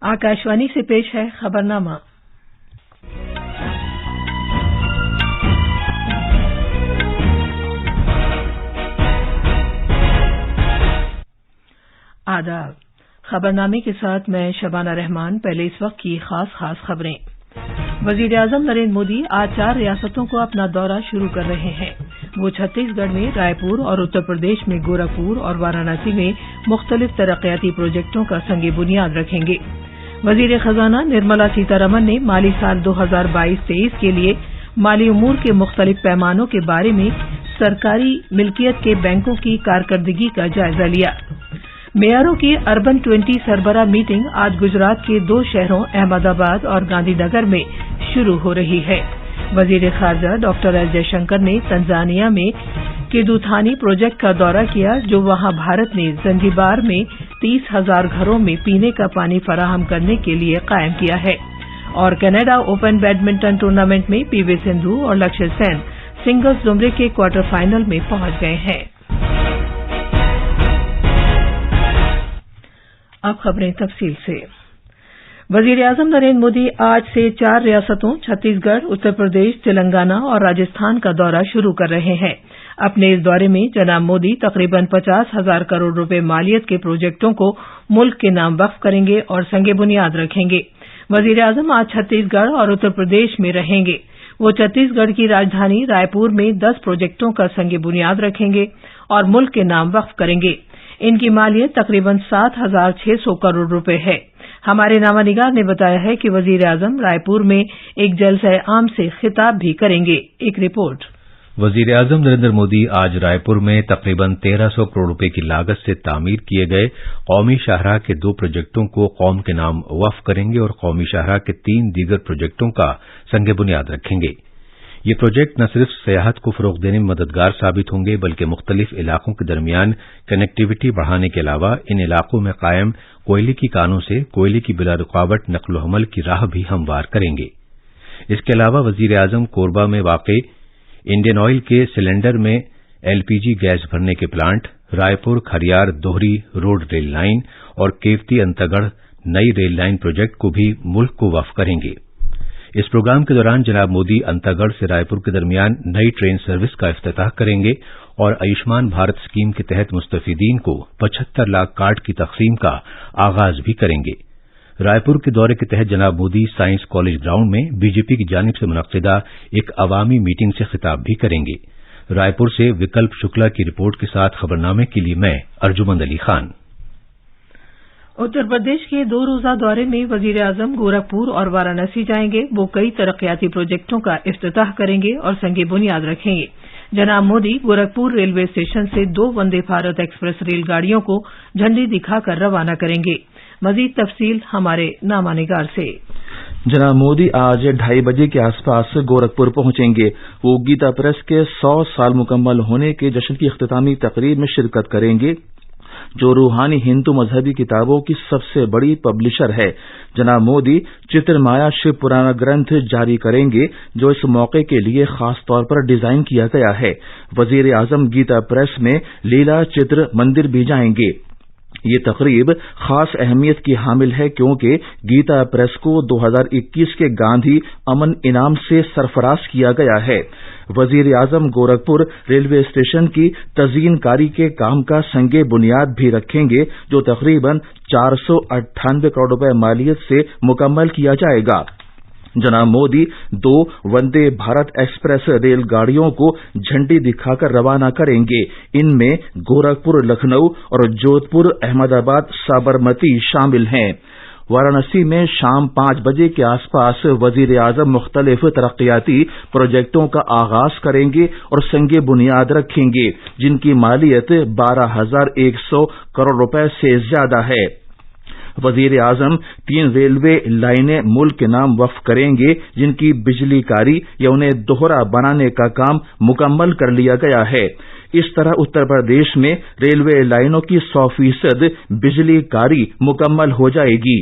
आकाशवाणी से पेश है खबरनामा। आदाब। खबरनामे के साथ मैं शबाना रहमान। पहले इस वक्त की खास खबरें। वजीर आजम नरेंद्र मोदी आज 4 रियासतों को अपना दौरा शुरू कर रहे हैं। वो छत्तीसगढ़ में रायपुर और उत्तर प्रदेश में गोरखपुर और वाराणसी में मुख्तलिफ तरक्याती प्रोजेक्टों का संग बुनियाद रखेंगे। वजीर खजाना निर्मला सीतारमण ने माली साल 2022-23 के लिए माली उमूर के मुख्तलिफ पैमानों के बारे में सरकारी मिल्कियत के बैंकों की कारकर्दगी का जायजा लिया। मेयरों की अर्बन 20 सरबराह मीटिंग आज गुजरात के 2 शहरों अहमदाबाद और गांधीनगर में शुरू हो रही है। वजीर खारजा डॉक्टर एस जयशंकर ने तंजानिया में किदुथानी प्रोजेक्ट का दौरा किया, जो वहां भारत ने जंजीबार में 30,000 घरों में पीने का पानी फराहम करने के लिए कायम किया है। और कनाडा ओपन बैडमिंटन टूर्नामेंट में पीवी सिंधु और लक्ष्य सेन सिंगल्स जुमरे के क्वार्टर फाइनल में पहुंच गए हैं। अब खबरें तफसील से। वजीर आजम नरेंद्र मोदी आज से 4 रियासतों छत्तीसगढ़, उत्तर प्रदेश, तेलंगाना और राजस्थान का दौरा शुरू कर रहे हैं। अपने इस दौरे में जनाब मोदी तकरीबन 50,000 करोड़ रुपए मालियत के प्रोजेक्टों को मुल्क के नाम वक्फ करेंगे और संग बुनियाद रखेंगे। वजीर आजम आज छत्तीसगढ़ और उत्तर प्रदेश में रहेंगे। वो छत्तीसगढ़ की राजधानी रायपुर में 10 प्रोजेक्टों का संग बुनियाद रखेंगे और मुल्क के नाम वक्फ करेंगे। इनकी मालियत तकरीबन 7,600 करोड़ रुपए है। हमारे नामानिगार ने बताया है कि वजीर आजम रायपुर में एक जलसा आम से खिताब भी करेंगे। एक रिपोर्ट। वजीर आजम नरेंद्र मोदी आज रायपुर में तकरीबन 1,300 करोड़ रुपए की लागत से तामीर किए गए कौमी शाहराह के 2 प्रोजेक्टों को कौम के नाम वक्फ करेंगे और कौमी शाहराह के 3 दीगर प्रोजेक्टों का संग बुनियाद रखेंगे। ये प्रोजेक्ट न सिर्फ सियाहत को फरोग देने में मददगार साबित होंगे, बल्कि मुख्तलिफ इलाकों के दरमियान कनेक्टिविटी बढ़ाने के अलावा इन इलाकों में कायम कोयले की कानों से कोयले की बिला रुकावट नक्ल हमल की राह भी हमवार करेंगे। इसके अलावा वजीर आजम कोरबा में वाक़ इंडियन ऑयल के सिलेंडर में एलपीजी गैस भरने के प्लांट, रायपुर खरियार दोहरी रोड रेल लाइन और केवती अंतागढ़ नई रेल लाइन प्रोजेक्ट को भी मुल्क को वक्फ करेंगे। इस प्रोग्राम के दौरान जनाब मोदी अंतागढ़ से रायपुर के दरमियान नई ट्रेन सर्विस का इफ्तिताह करेंगे और आयुष्मान भारत स्कीम के तहत मुस्तफीदीन को 75 लाख कार्ड की तकसीम का आगाज भी करेंगे। रायपुर के दौरे के तहत जनाब मोदी साइंस कॉलेज ग्राउंड में बीजेपी की जानिब से मुनक्किदा एक अवामी मीटिंग से खिताब भी करेंगे। रायपुर से विकल्प शुक्ला की रिपोर्ट के साथ खबरनामे के लिए मैं अर्जुमंद अली खान। उत्तर प्रदेश के 2 रोजा दौरे में वजीर आजम गोरखपुर और वाराणसी जाएंगे। वो कई तरक्याती प्रोजेक्टों का इफ्तिताह करेंगे और संग बुनियाद रखेंगे। जनाब मोदी गोरखपुर रेलवे स्टेशन से 2 वंदे भारत एक्सप्रेस रेलगाड़ियों को झंडी दिखाकर रवाना करेंगे। मजीद तफसील हमारे नामानिगार से। जनाब मोदी आज 2:30 बजे के आसपास गोरखपुर पहुंचेंगे। वो गीता प्रेस के 100 साल मुकम्मल होने के जश्न की इख्तितामी तकरीब में शिरकत करेंगे, जो रूहानी हिंदू मजहबी किताबों की सबसे बड़ी पब्लिशर है। जनाब मोदी चित्रमाया शिव पुराण ग्रंथ जारी करेंगे, जो इस मौके के लिए खास तौर पर डिजाइन किया गया है। वजीर आजम गीता प्रेस में लीला चित्र मंदिर भी जाएंगे। ये तकरीब खास अहमियत की हामिल है, क्योंकि गीता प्रेस को 2021 के गांधी अमन इनाम से सरफराज किया गया है। वजीर आजम गोरखपुर रेलवे स्टेशन की तज़ीनकारी के काम का संगे बुनियाद भी रखेंगे, जो तकरीबन 498 करोड़ रुपए मालियत से मुकम्मल किया जाएगा। जनाब मोदी 2 वंदे भारत एक्सप्रेस रेलगाड़ियों को झंडी दिखाकर रवाना करेंगे। इनमें गोरखपुर लखनऊ और जोधपुर अहमदाबाद साबरमती शामिल हैं। वाराणसी में शाम 5 बजे के आसपास वजीर आजम मुख्तलिफ तरक्याती प्रोजेक्टों का आगाज करेंगे और संगे बुनियाद रखेंगे, जिनकी मालियत 12,100 करोड़ रुपए से ज्यादा है। वजीर आजम 3 रेलवे लाइनें मुल्क के नाम वक्फ करेंगे, जिनकी बिजली कारी या उन्हें दोहरा बनाने का काम मुकम्मल कर लिया गया है। इस तरह उत्तर प्रदेश में रेलवे लाइनों की 100% बिजली कारी मुकम्मल हो जाएगी।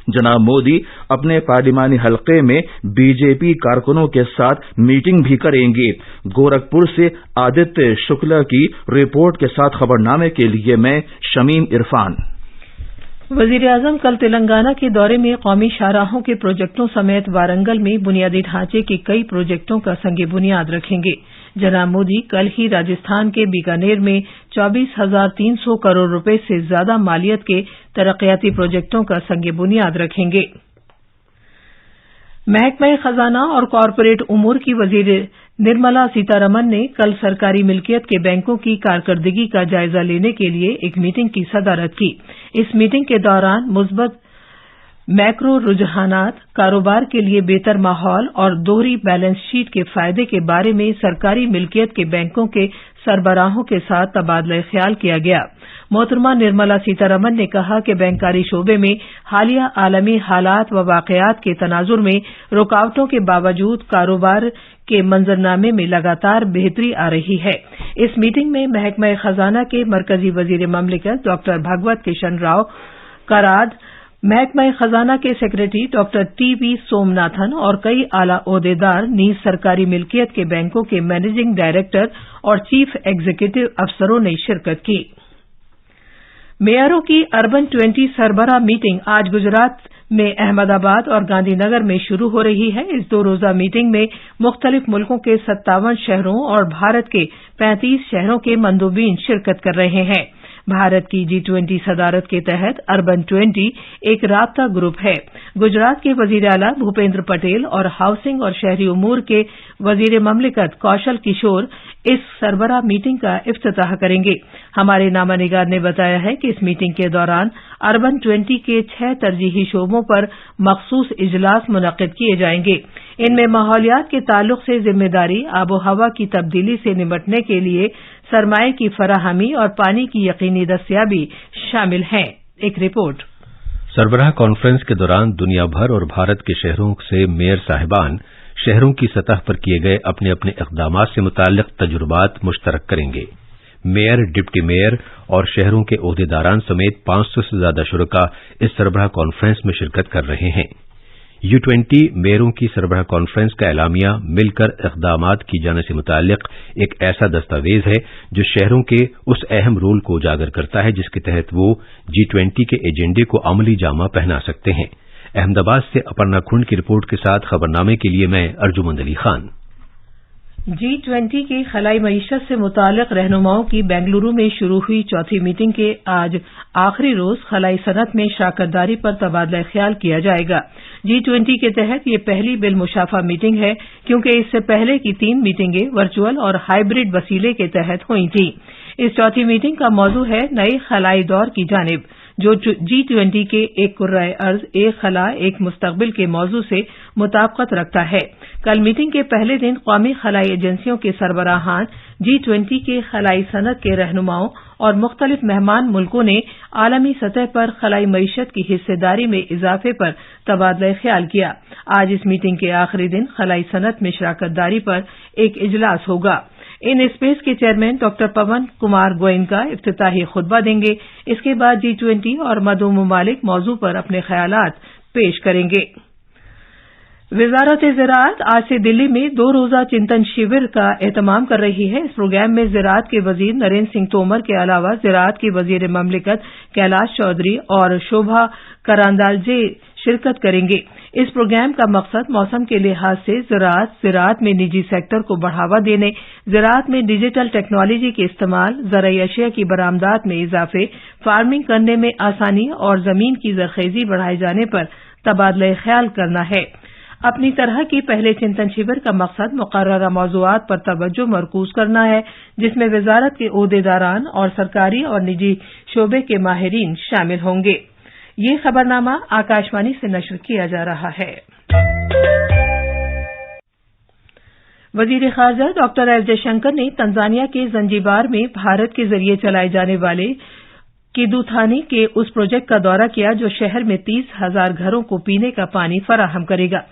जनाब मोदी अपने पार्लिमानी हलके में बीजेपी कारकुनों के साथ मीटिंग भी करेंगे। गोरखपुर से आदित्य शुक्ला की रिपोर्ट के साथ खबरनामे के लिए मैं शमीम इरफान। वजीर आजम कल तेलंगाना के दौरे में कौमी शाहराहों के प्रोजेक्टों समेत वारंगल में बुनियादी ढांचे के कई प्रोजेक्टों का संग बुनियाद रखेंगे। जनाब मोदी कल ही राजस्थान के बीकानेर में 24,300 करोड़ रुपए से ज्यादा मालियत के तरक्याती प्रोजेक्टों का संग बुनियाद रखेंगे। महकमा खजाना और कॉरपोरेट उमूर की वजीर निर्मला सीतारमण ने कल सरकारी मिल्कियत के बैंकों की कारकर्दगी का जायजा लेने के लिए एक मीटिंग की सदारत की। इस मीटिंग के दौरान मुस्बत मैक्रो रुझानात, कारोबार के लिए बेहतर माहौल और दोहरी बैलेंस शीट के फायदे के बारे में सरकारी मिल्कियत के बैंकों के सरबराहों के साथ तबादला ख्याल किया गया। मोहतरमा निर्मला सीतारमण ने कहा कि बैंकारी शोबे में हालिया आलमी हालात व वाकयात के तनाजुर में रुकावटों के बावजूद कारोबार के मंजरनामे में लगातार बेहतरी आ रही है। इस मीटिंग में महकमा खजाना के मरकजी वजीर ममलिकत डॉक्टर भगवत किशन राव कराद, महकमा खजाना के सेक्रेटरी डॉक्टर टीवी सोमनाथन और कई आला ओहदेदार नीज सरकारी मिल्कियत के बैंकों के मैनेजिंग डायरेक्टर और चीफ एग्जीक्यूटिव अफसरों ने शिरकत की। मेयरों की अर्बन 20 सरबराह मीटिंग आज गुजरात में अहमदाबाद और गांधीनगर में शुरू हो रही है। इस 2 रोजा मीटिंग में मुख्तलिफ मुल्कों के 57 शहरों और भारत के 35 शहरों के मंदूबीन शिरकत कर रहे हैं। भारत की G20 सदारत के तहत अर्बन 20 एक राब्ता ग्रुप है। गुजरात के वजीर आला भूपेंद्र पटेल और हाउसिंग और शहरी उमूर के वजीर ममलिकत कौशल किशोर इस सरबराह मीटिंग का इफ्तिताह करेंगे। हमारे नामानिगार ने बताया है कि इस मीटिंग के दौरान अर्बन 20 के 6 तरजीही शोबों पर मखसूस इजलास मुनक्किद किए जाएंगे। इनमें माहौलियात के ताल्लुक से जिम्मेदारी, आबो हवा की तब्दीली से निपटने के लिए सरमाए की फराहमी और पानी की यकीनी दस्तयाबी शामिल हैं। एक रिपोर्ट। सरबराह कॉन्फ्रेंस के दौरान दुनिया भर और भारत के शहरों से मेयर साहिबान शहरों की सतह पर किए गए अपने अपने इक़दामात से मुताल्लिक़ तजुर्बात मुश्तरक करेंगे। मेयर, डिप्टी मेयर और शहरों के ओहदेदारान समेत 500 से ज्यादा शुरका इस सरबराह कॉन्फ्रेंस में शिरकत कर रहे हैं। U20 मेयरों की सरबराह कॉन्फ्रेंस का एलामिया मिलकर इक़दामात की जाने से मुताल्लिक़ एक ऐसा दस्तावेज है जो शहरों के उस अहम रोल को उजागर करता है जिसके तहत वो G20 के एजेंडे को अमली जामा पहना सकते हैं। अहमदाबाद से अपर्णा खुंड की रिपोर्ट के साथ खबरनामे के लिए मैं अर्जुमंद अली खान। G20 की खलाई मईशत से मुताल्लिक़ रहनुमाओं की बेंगलुरु में शुरू हुई चौथी मीटिंग के आज आखिरी रोज खलाई सनत में शराकतदारी पर तबादला ख्याल किया जाएगा। G20 के तहत ये पहली बिलमुशाफा मीटिंग है क्योंकि इससे पहले की 3 मीटिंगें वर्चुअल और हाइब्रिड वसीले के तहत हुई थीं। इस चौथी मीटिंग का मौजू है नए खलाई दौर की जानिब, जो G20 के एक कुर्राए अर्ज, एक खला, एक मुस्तकबिल के मौजू से मुताबिकत रखता है। कल मीटिंग के पहले दिन कौमी खलाई एजेंसियों के सरबराहान, G20 के खलाई सनत के रहनुमाओं और मुख्तलिफ मेहमान मुल्कों ने आलमी सतह पर खलाई मईशत की हिस्सेदारी में इजाफे पर तबादला ख्याल किया। आज इस मीटिंग के आखिरी दिन खलाई सनत में शराकतदारी पर एक इजलास होगा। इन स्पेस के चेयरमैन डॉक्टर पवन कुमार गोयनका इफ्तिताही खुतबा देंगे। इसके बाद G20 और मदऊ ममालिक मौजू पर अपने ख्यालात पेश करेंगे। वजारत ज़राअत आज से दिल्ली में 2 रोजा चिंतन शिविर का एहतमाम कर रही है। इस प्रोग्राम में ज़राअत के वजीर नरेंद्र सिंह तोमर के अलावा ज़राअत के वजीर ममलिकत कैलाश चौधरी और शोभा करांदालजे शिरकत करेंगे। इस प्रोग्राम का मकसद मौसम के लिहाज से ज़राअत में निजी सेक्टर को बढ़ावा देने, ज़राअत में डिजिटल टेक्नोलॉजी के इस्तेमाल, ज़राई अशिया की बरामदात में इजाफे, फार्मिंग करने में आसानी और जमीन की ज़रखेज़ी बढ़ाए जाने पर तबादला ख्याल करना है। अपनी तरह की पहले चिंतन शिविर का मकसद मुकर्ररा मौज़ूआत पर तवज्जो मरकूज करना है जिसमें वजारत के ओहदेदारान और सरकारी और निजी शोबे के माहिरीन शामिल होंगे। ये खबरनामा आकाशवाणी से नशर किया जा रहा है। वजीर खारजा डॉक्टर एस जयशंकर ने तंजानिया के जंजीबार में भारत के जरिए चलाए जाने वाले किदुथानी के उस प्रोजेक्ट का दौरा किया जो शहर में 30,000 घरों को पीने का पानी फराहम करेगा।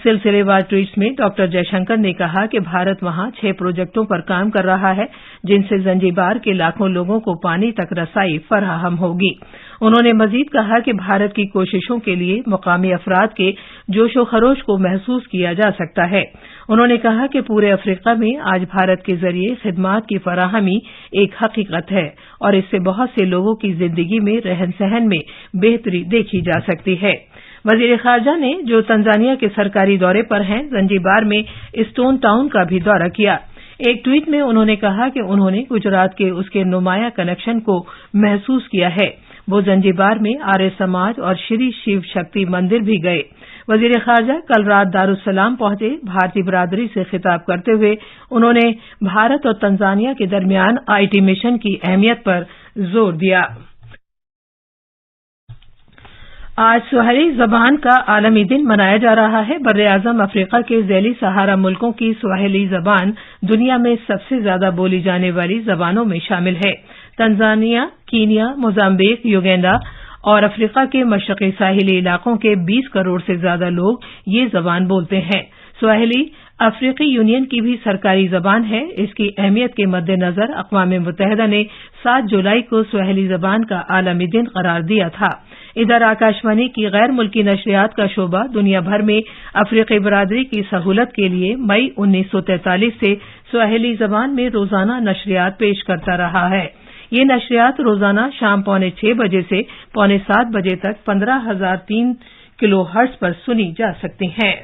सिलसिले वार ट्वीट्स में डॉक्टर जयशंकर ने कहा कि भारत वहां 6 प्रोजेक्टों पर काम कर रहा है जिनसे जंजीबार के लाखों लोगों को पानी तक रसाई फराहम होगी। उन्होंने मजीद कहा कि भारत की कोशिशों के लिए मुकामी अफराद के जोशो खरोश को महसूस किया जा सकता है। उन्होंने कहा कि पूरे अफ्रीका में आज भारत के जरिए खिदमात की फराहमी एक हकीकत है और इससे बहुत से लोगों की जिंदगी में रहन सहन में बेहतरी देखी जा सकती है। वजीर खारजा ने जो तंजानिया के सरकारी दौरे पर हैं, जंजीबार में स्टोन टाउन का भी दौरा किया। एक ट्वीट में उन्होंने कहा कि उन्होंने गुजरात के उसके नुमाया कनेक्शन को महसूस किया है। वो जंजीबार में आर्य समाज और श्री शिव शक्ति मंदिर भी गए। वजीर खारजा कल रात दारुस्सलाम पहुंचे। भारतीय बिरादरी से खिताब करते हुए उन्होंने भारत और तंजानिया के दरमियान आईटी मिशन की अहमियत पर जोर दिया। आज स्वाहिली जबान का आलमी दिन मनाया जा रहा है। बर्र-ए-आज़म अफ्रीका के ज़ैली सहारा मुल्कों की स्वाहिली जबान दुनिया में सबसे ज्यादा बोली जाने वाली जबानों में शामिल है। तंजानिया, कीनिया, मोजाम्बिक, युगांडा और अफ्रीका के मशरकी साहिली इलाकों के 20 करोड़ से ज्यादा लोग ये जबान बोलते हैं। स्वाहिली अफ्रीकी यूनियन की भी सरकारी जबान है। इसकी अहमियत के मद्देनजर अक़वाम मुत्तहिदा ने 7 जुलाई को स्वाहिली जबान का आलमी दिन करार दिया था। इधर आकाशवाणी की गैर मुल्की नशरियात का शोबा दुनिया भर में अफ्रीकी बिरादरी की सहूलत के लिए मई 1943 से स्वाहिली जबान में रोजाना नशरियात पेश करता रहा है। ये नशरियात रोजाना शाम 6:45 बजे से 7:45 बजे तक 15,003 किलोहर्ट्ज पर सुनी जा सकती हैं।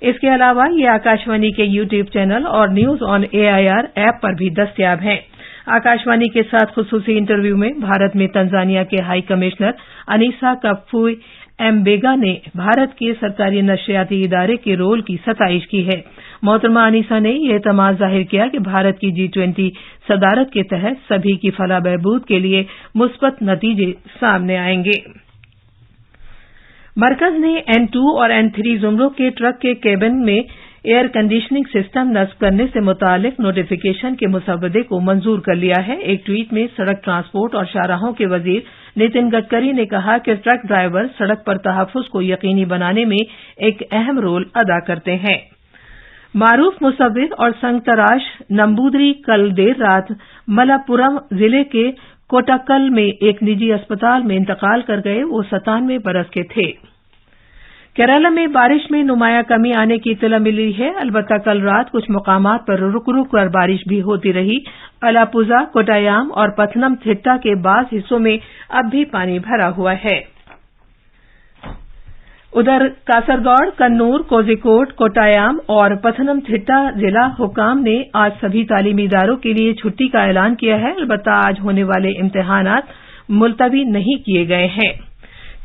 इसके अलावा ये आकाशवाणी के यूट्यूब चैनल और न्यूज ऑन AIR ऐप पर भी दस्तयाब हैं। आकाशवाणी के साथ खुसूसी इंटरव्यू में भारत में तंजानिया के हाई कमिश्नर अनीसा कप्फुई एम्बेगा ने भारत के सरकारी नशरियाती इदारे के रोल की सताइश की है। मोहतरमा अनीसा ने यह एतमाद जाहिर किया कि भारत की G20 सदारत के तहत सभी की फलाह बहबूद के लिए मुस्बत नतीजे सामने आएंगे। मरकज ने N2 और N3 जुमरों के ट्रक के केबिन में एयर कंडीशनिंग सिस्टम नस्ब करने से मुतालिक नोटिफिकेशन के मुसवदे को मंजूर कर लिया है। एक ट्वीट में सड़क ट्रांसपोर्ट और शाहराहों के वजीर नितिन गडकरी ने कहा कि ट्रक ड्राइवर सड़क पर तहफ्फुज को यकीनी बनाने में एक अहम रोल अदा करते हैं। मारूफ मुसव्विर और संगतराश नंबूदरी कल देर रात मलप्पुरम जिले के कोटाक्कल में एक निजी अस्पताल में इंतकाल कर गए। वो 97 बरस के थे। केरला में बारिश में नुमाया कमी आने की इत्तला मिली है। अलबत्ता कल रात कुछ मकामात पर रुक रुक कर बारिश भी होती रही। अलापुजा, कोटायाम और पथनमथिट्टा के बाज़ हिस्सों में अब भी पानी भरा हुआ है। उधर कासरगौड़, कन्नूर, कोझिकोड, कोटायाम और पथनमथिट्टा जिला हुकाम ने आज सभी तालीमी इदारों के लिए छुट्टी का ऐलान किया है। अलबत्ता आज होने वाले इम्तिहानात मुलतवी नहीं किए गए हैं।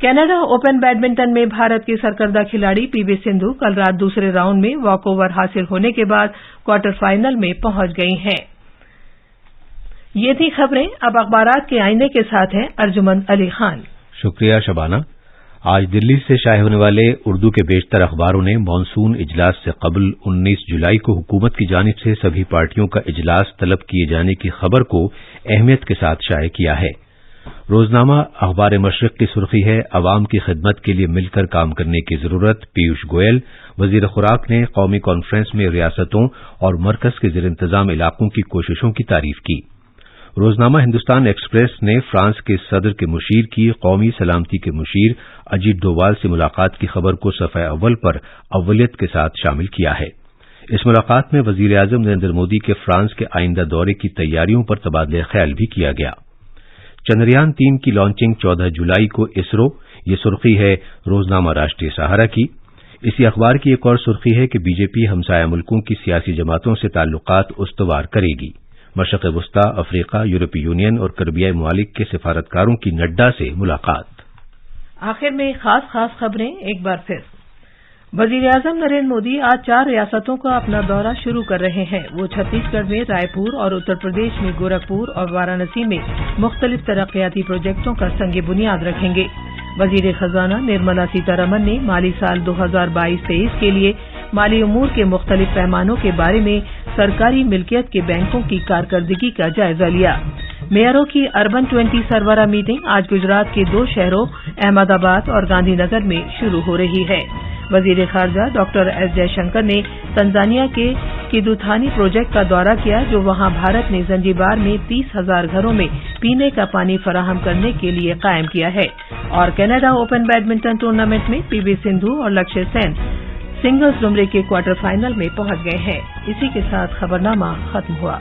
कनाडा ओपन बैडमिंटन में भारत की सरकर्दा खिलाड़ी पीवी सिंधु कल रात दूसरे राउंड में वॉकओवर हासिल होने के बाद क्वार्टर फाइनल में पहुंच गई हैं। ये थी खबरें। अब अखबारात के आईने के साथ हैं अर्जुमंद अली खान। शुक्रिया शबाना। आज दिल्ली से शाये होने वाले उर्दू के बेशतर अखबारों ने मानसून इजलास से कबल 19 जुलाई को हुकूमत की जानिब से सभी पार्टियों का इजलास तलब किए जाने की खबर को अहमियत के साथ शाये किया है। रोजनामा अखबार मशरिक की सुर्खी है, अवाम की खिदमत के लिए मिलकर काम करने की जरूरत। पीयूष गोयल वजीर खुराक ने कौमी कॉन्फ्रेंस में रियासतों और मरकज के ज़ेर इंतजाम इलाकों की कोशिशों की तारीफ की। रोजनामा हिंदुस्तान एक्सप्रेस ने फ्रांस के सदर के मुशीर की कौमी सलामती के मुशीर अजीत डोवाल से मुलाकात की खबर को सफ़े अव्वल पर अव्वलियत के साथ शामिल किया है। इस मुलाकात में वजीर आज़म नरेंद्र मोदी के फ्रांस के आइंदा दौरे की तैयारियों पर तबादले ख्याल भी किया गया। चंद्रयान 3 की लॉन्चिंग 14 जुलाई को इसरो, ये सुर्खी है रोजनामा राष्ट्रीय सहारा की। इसी अखबार की एक और सुर्खी है कि बीजेपी हमसाया मुल्कों की सियासी जमातों से ताल्लुकात उस्तवार करेगी। मशरक़ वस्ता, अफ्रीका, यूरोपीय यूनियन और करबियाई ममालिक के सिफारतकारों की नड्डा से मुलाकात। आखिर में खास खबरें एक बार फिर। वजीर आज़म नरेंद्र मोदी आज 4 रियासतों का अपना दौरा शुरू कर रहे हैं। वो छत्तीसगढ़ में रायपुर और उत्तर प्रदेश में गोरखपुर और वाराणसी में मुख्तलिफ तरक्याती प्रोजेक्टों का संग बुनियाद रखेंगे। वजीर खजाना निर्मला सीतारमण ने माली साल 2022-23 के लिए माली उमूर के मुख्तलिफ पैमानों के बारे में सरकारी मिल्कियत के बैंकों की कारकर्दगी का जायजा लिया। मेयरों की अर्बन 20 सरबराह मीटिंग आज गुजरात के 2 शहरों अहमदाबाद और गांधीनगर में शुरू हो रही है। وزیر خارجہ ڈاکٹر ایس جے شنکر نے تنزانیہ کے کیدوتھانی پروجیکٹ کا دورہ کیا، جو وہاں بھارت نے زنجیبار میں 30,000 گھروں میں پینے کا پانی فراہم کرنے کے لیے قائم کیا ہے۔ اور کینیڈا اوپن بیڈمنٹن ٹورنامنٹ میں پی وی سندھو اور لکشیا سین سنگلز زمرے کے کوارٹر فائنل میں پہنچ گئے ہیں۔ اسی کے ساتھ خبرنامہ ختم ہوا۔